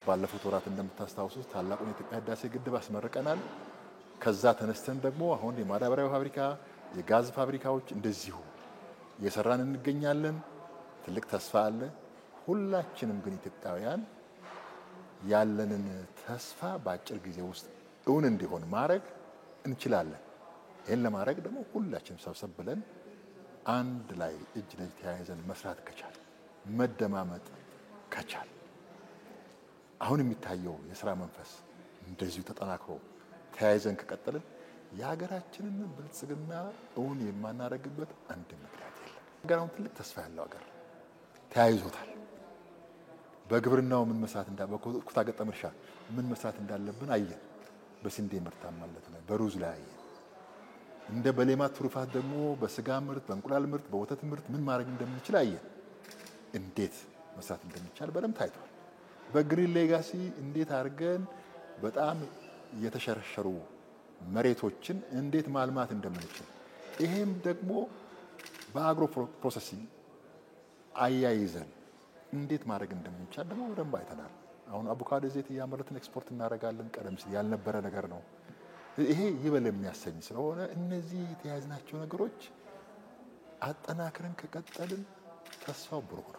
ባለፉት ወራት እንደምታስታውሱት ታላቁን የኢትዮጵያ ህዳሴ ግድብ አስመርቀናል። ከዛ ተነስተን ደግሞ አሁን የማዳበሪያ ፋብሪካ፣ የጋዝ ፋብሪካዎች እንደዚሁ እየሰራን እንገኛለን። ትልቅ ተስፋ አለ። ሁላችንም ግን ኢትዮጵያውያን ያለንን ተስፋ በአጭር ጊዜ ውስጥ እውን እንዲሆን ማድረግ እንችላለን። ይህን ለማድረግ ደግሞ ሁላችንም ሰብሰብ ብለን አንድ ላይ እጅ ለእጅ ተያይዘን መስራት ከቻል፣ መደማመጥ ከቻል፣ አሁን የሚታየው የስራ መንፈስ እንደዚሁ ተጠናክሮ ተያይዘን ከቀጠልን የሀገራችንን ብልጽግና እውን የማናደርግበት አንድ ምክንያት የለም። ሀገራውን ትልቅ ተስፋ ያለው ሀገር ተያይዞታል። በግብርናው ምን መስራት በኩታ ገጠም እርሻ ምን መስራት እንዳለብን አየን። በስንዴ ምርታማነት ላይ፣ በሩዝ ላይ አየን። እንደ በሌማት ትሩፋት ደግሞ በስጋ ምርት፣ በእንቁላል ምርት፣ በወተት ምርት ምን ማድረግ እንደምንችል አየን። እንዴት መስራት እንደሚቻል በደንብ ታይቷል። በግሪን ሌጋሲ እንዴት አድርገን በጣም የተሸረሸሩ መሬቶችን እንዴት ማልማት እንደምንችል፣ ይሄም ደግሞ በአግሮ ፕሮሰሲንግ አያይዘን እንዴት ማድረግ እንደምንችል ደግሞ በደንብ አይተናል። አሁን አቮካዶ ዘይት እያመረትን ኤክስፖርት እናደርጋለን። ቀደም ሲል ያልነበረ ነገር ነው። ይሄ ይበል የሚያሰኝ ስለሆነ እነዚህ የተያዝናቸው ነገሮች አጠናክረን ከቀጠልን ተስፋው ብሩህ ነው።